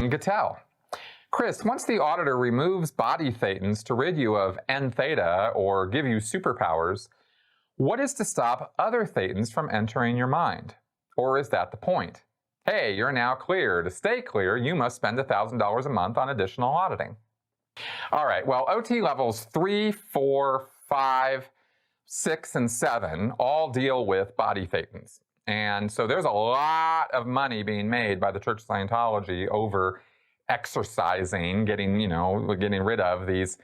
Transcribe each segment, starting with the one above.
John Gattel. Chris, once the auditor removes body Thetans to rid you of N theta or give you superpowers, what is to stop other Thetans from entering your mind? Or is that the point? Hey, you're now clear. To stay clear, you must spend $1,000 a month on additional auditing. All right, well, OT levels 3, 4, 5, 6, and 7 all deal with body Thetans. And so there's a lot of money being made by the Church of Scientology over exercising, getting rid of these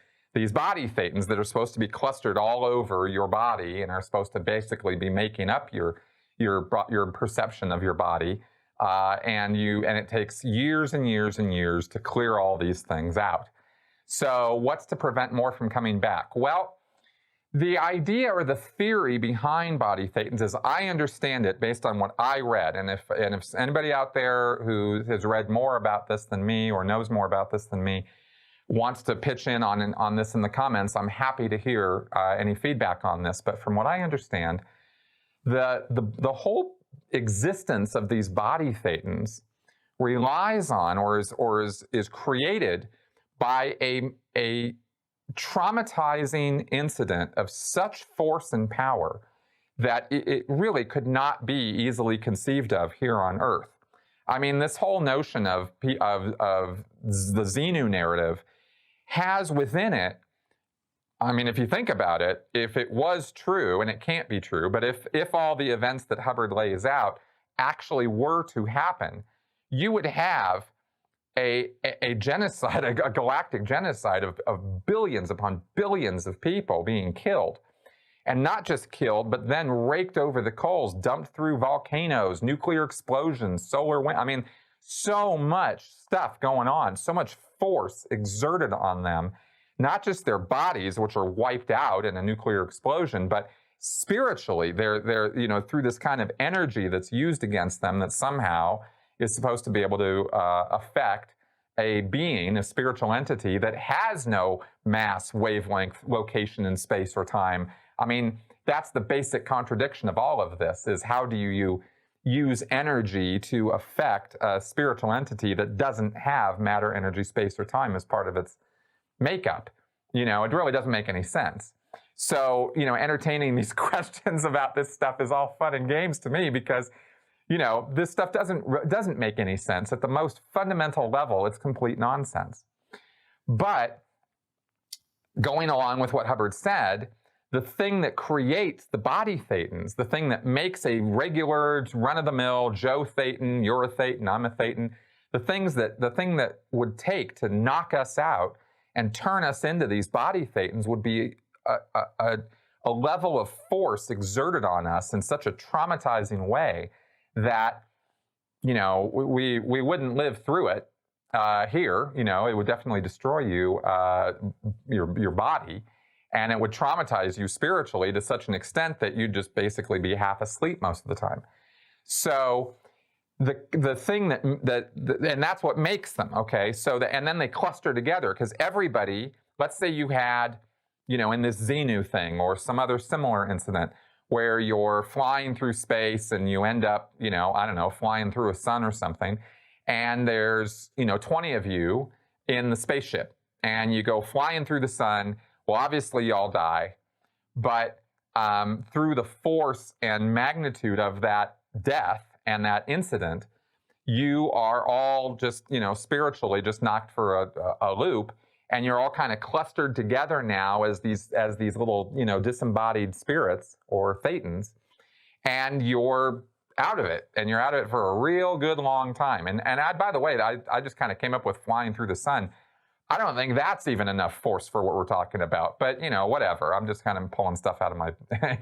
body Thetans that are supposed to be clustered all over your body and are supposed to basically be making up your perception of your body. And it takes years and years and years to clear all these things out. So what's to prevent more from coming back? Well, the idea or the theory behind body Thetans, as I understand it, based on what I read, and if anybody out there who has read more about this than me or knows more about this than me wants to pitch in on this in the comments, I'm happy to hear any feedback on this. But from what I understand, the whole existence of these body Thetans relies on or is created by a traumatizing incident of such force and power that it really could not be easily conceived of here on Earth. I mean, this whole notion of the Xenu narrative has within it, I mean, if you think about it, if it was true, and it can't be true, but if all the events that Hubbard lays out actually were to happen, you would have a genocide, a galactic genocide of billions upon billions of people being killed. And not just killed, but then raked over the coals, dumped through volcanoes, nuclear explosions, solar wind. I mean, so much stuff going on, so much force exerted on them, not just their bodies, which are wiped out in a nuclear explosion, but spiritually, they're through this kind of energy that's used against them that somehow is supposed to be able to affect a being, a spiritual entity that has no mass, wavelength, location in space or time. I mean, that's the basic contradiction of all of this, is how do you use energy to affect a spiritual entity that doesn't have matter, energy, space, or time as part of its makeup? It really doesn't make any sense. So, entertaining these questions about this stuff is all fun and games to me because this stuff doesn't make any sense. At the most fundamental level, it's complete nonsense. But going along with what Hubbard said, the thing that creates the body Thetans, the thing that makes a regular run-of-the-mill Joe Thetan, you're a Thetan, I'm a Thetan, the thing that would take to knock us out and turn us into these body Thetans would be a level of force exerted on us in such a traumatizing way that, we wouldn't live through it here. It would definitely destroy you, your body, and it would traumatize you spiritually to such an extent that you'd just basically be half asleep most of the time. So the thing and that's what makes them, okay? And then they cluster together because everybody, let's say you had, in this Xenu thing or some other similar incident, where you're flying through space and you end up, flying through a sun or something, and there's, 20 of you in the spaceship, and you go flying through the sun. Well, obviously you all die, but through the force and magnitude of that death and that incident, you are all just, spiritually just knocked for a loop. And you're all kind of clustered together now as these little, disembodied spirits or Thetans, and you're out of it, and you're out of it for a real good long time. And by the way, I just kind of came up with flying through the sun. I don't think that's even enough force for what we're talking about, but whatever. I'm just kind of pulling stuff out of my,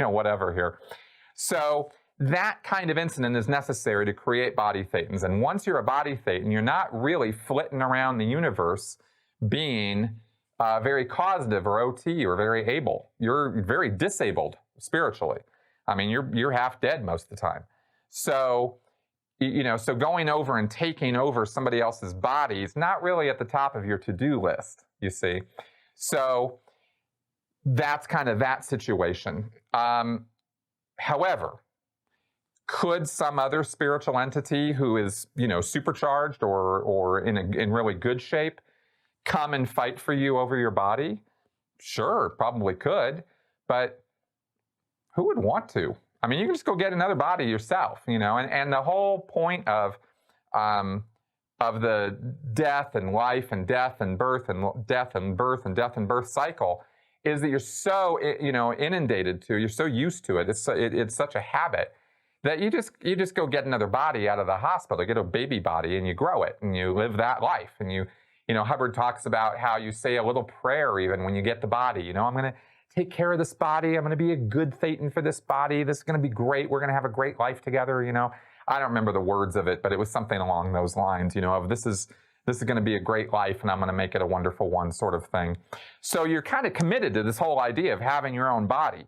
whatever here. So that kind of incident is necessary to create body Thetans. And once you're a body Thetan, you're not really flitting around the universe being very causative or OT or very able. You're very disabled spiritually. I mean, you're half dead most of the time. So, so going over and taking over somebody else's body is not really at the top of your to-do list, you see. So that's kind of that situation. However, Could some other spiritual entity who is, supercharged or in really good shape come and fight for you over your body? Sure, probably could, but who would want to? I mean, you can just go get another body yourself, and the whole point of the death and life and death and birth and death and birth and death and birth cycle is that you're so, inundated to, you're so used to it. It's such a habit that you just go get another body out of the hospital, get a baby body, and you grow it and you live that life. And Hubbard talks about how you say a little prayer even when you get the body. I'm going to take care of this body. I'm going to be a good Thetan for this body. This is going to be great. We're going to have a great life together. I don't remember the words of it, but it was something along those lines. Of this is going to be a great life, and I'm going to make it a wonderful one, sort of thing. So you're kind of committed to this whole idea of having your own body.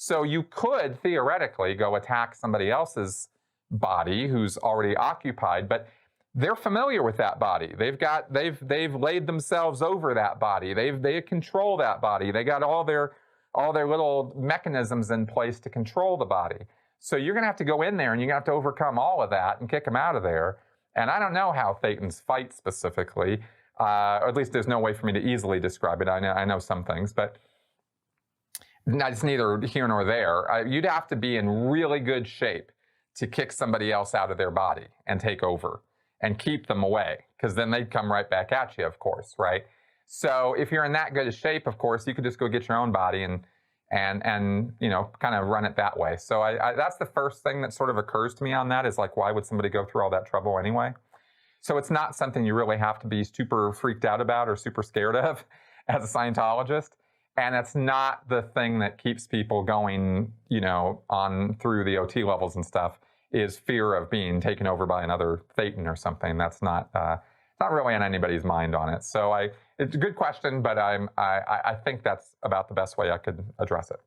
So you could theoretically go attack somebody else's body who's already occupied, but they're familiar with that body. They've laid themselves over that body. They control that body. They got all their little mechanisms in place to control the body. So you're going to have to go in there and you're going to have to overcome all of that and kick them out of there. And I don't know how Thetans fight specifically, or at least there's no way for me to easily describe it. I know some things, but it's neither here nor there. You'd have to be in really good shape to kick somebody else out of their body and take over and keep them away, because then they'd come right back at you, of course, right? So if you're in that good a shape, of course, you could just go get your own body and kind of run it that way. So that's the first thing that sort of occurs to me on that, is like, why would somebody go through all that trouble anyway? So it's not something you really have to be super freaked out about or super scared of as a Scientologist. And it's not the thing that keeps people going, on through the OT levels and stuff, is fear of being taken over by another Thetan or something. That's not really on anybody's mind on it. So it's a good question, but I think that's about the best way I could address it.